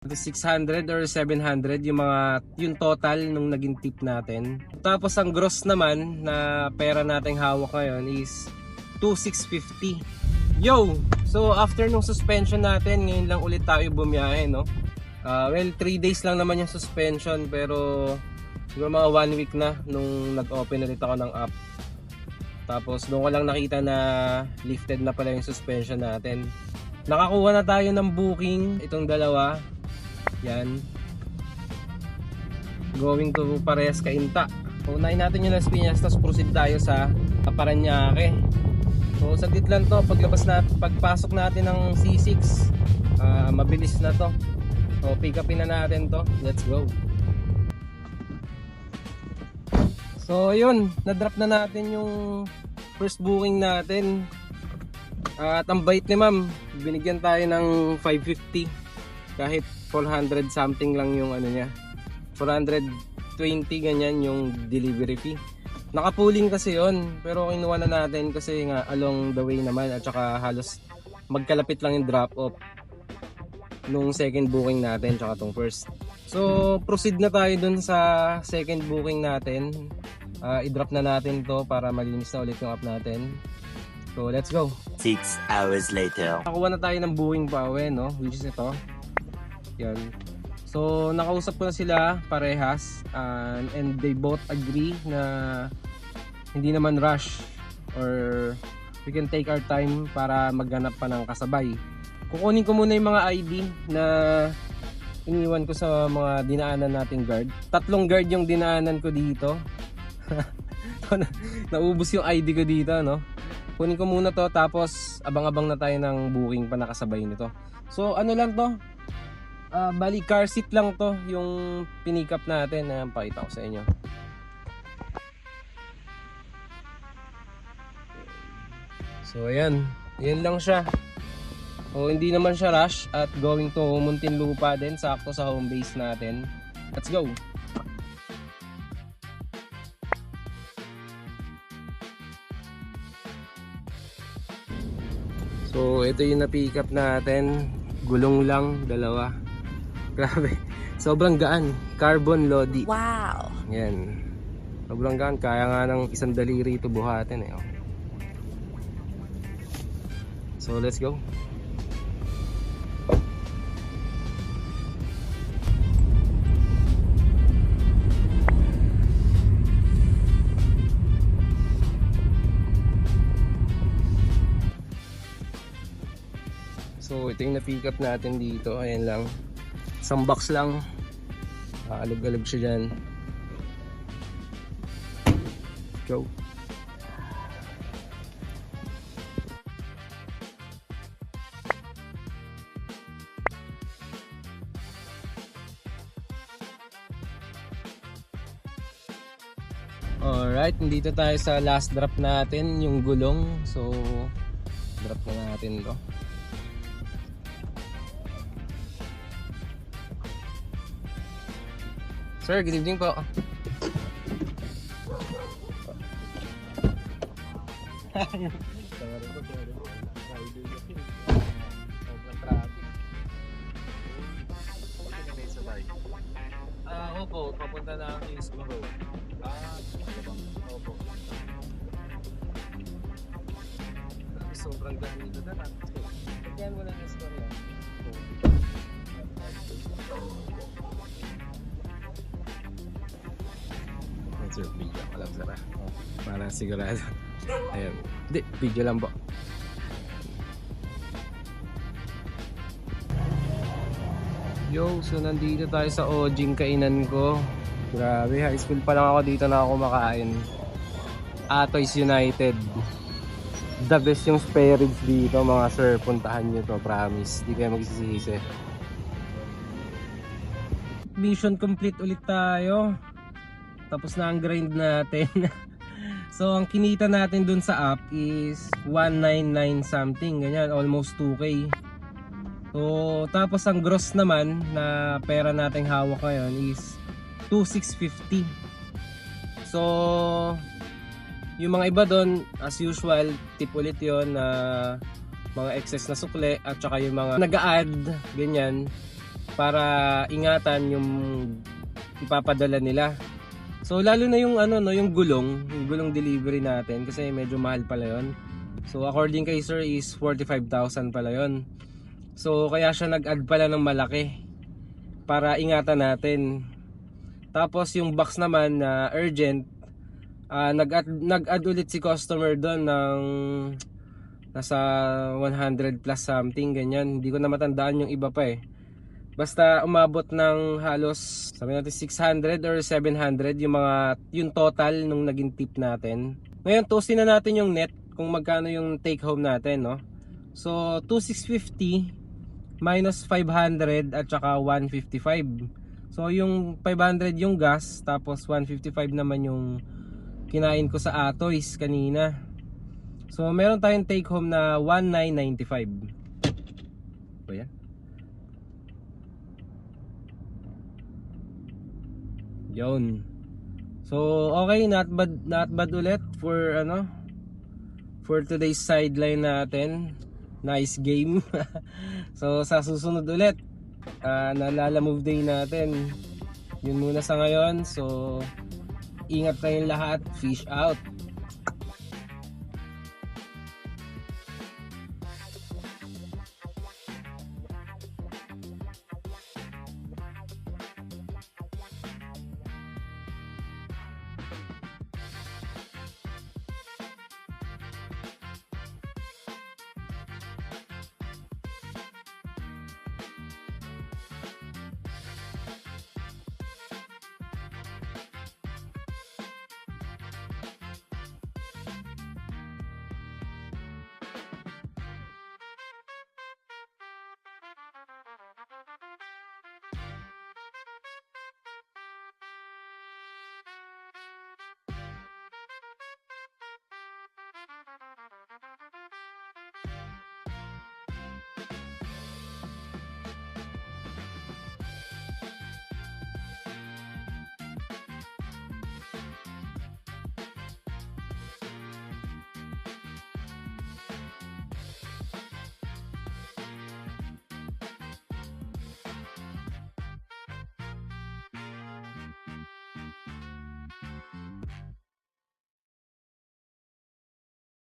600 or 700 yung total nung naging tip natin. Tapos ang gross naman na pera nating hawak ngayon is 2,650. Yo! So after nung suspension natin, ngayon lang ulit tayo bumiyahe, no? Well, 3 days lang naman yung suspension, pero siguro mga 1 week na nung nag-open ulit ako ng app. Tapos doon ko lang nakita na lifted na pala yung suspension natin. Nakakuha na tayo ng booking, itong dalawa. Yan. Going to Parehas Cainta. Unahin natin yung Las Piñas, tapos proceed tayo sa Parañaque. So saglit lang to, pagpasok natin ng C6, mabilis na to. So pick upin na natin to. Let's go. So yun, na-drop na natin yung first booking natin. At ang bait ni ma'am, binigyan tayo ng 550 kahit 400 something lang yung ano niya, 420 ganyan yung delivery fee. Nakapuling kasi yon, pero kinuha na natin kasi nga along the way naman, at saka halos magkalapit lang yung drop off nung second booking natin tsaka tong first. So proceed na tayo dun sa second booking natin. I-drop na natin to para malinis na ulit yung app natin. So let's go. 6 hours later. Nakuha na tayo ng booking pa uwi, no? Which is ito. Yan. So nakausap ko na sila parehas, and they both agree na hindi naman rush, or we can take our time para maghanap pa ng kasabay. Kukunin ko muna yung mga ID na iniwan ko sa mga dinaanan nating guard. 3 guard yung dinaanan ko dito. Naubos yung ID ko dito, no? Kunin ko muna to, tapos abang-abang na tayo ng booking pa nakasabay nito. So ano lang to, bali car seat lang to yung pinick up natin. Pakita ko sa inyo. So ayan, yan lang siya. O hindi naman siya rush, at going to Muntinlupa din, sakto sa home base natin. Let's go. So ito yung na-pick up natin, gulong lang, dalawa. Grabe, sobrang gaan, carbon Lodi. Wow. Yan, sobrang gaan, kaya nga ng isang daliri ito buhatin eh. So let's go. So ito yung na-pick up natin dito. Ayan lang, isang box lang, alog-alog siya dyan. Go. Alright, nandito tayo sa last drop natin, yung gulong. So drop na natin to. Sir, good evening po. Opo, papunta na ang Isko Road. Opo. Sobrang dami dito na. Kaya mo lang yung story. Sir, video ko lang sara. Para sigurado. Ayun. Hindi, video lang po. Yo, so nandito tayo sa Ojing kainan ko. Grabe, high school pa lang ako dito na ako kumakain. Atoys United. The best yung spare ribs dito mga sir. Puntahan nyo to, promise. Di kayo magsisisi. Mission complete ulit tayo. Tapos na ang grind natin. So ang kinita natin dun sa app is 199 something, ganyan, almost 2K. So tapos ang gross naman na pera nating hawak ngayon is 2,650. So yung mga iba doon, as usual, tip ulit yon na mga excess na sukle, at saka yung mga nag-a-add ganyan para ingatan yung ipapadala nila. So lalo na yung ano no, yung gulong delivery natin kasi medyo mahal pala 'yon. So according kay sir is 45,000 pala 'yon. So kaya siya nag-add pala ng malaki para ingatan natin. Tapos yung box naman na urgent, nag-add ulit si customer doon ng nasa 100 plus something ganyan. Hindi ko na matandaan yung iba pa eh. Basta umabot ng halos sabi natin 600 or 700 yung total nung naging tip natin. Ngayon toastin na natin yung net kung magkano yung take home natin, no. So 2,650 minus 500 at saka 155. So yung 500 yung gas, tapos 155 naman yung kinain ko sa Atoys kanina. So meron tayong take home na 1,995. So yan. Yun. So okay, not bad ulit for for today's sideline natin. Nice game. So sa susunod ulit, naalala move day natin. Yun muna sa ngayon. So ingat kayong lahat. Fish out.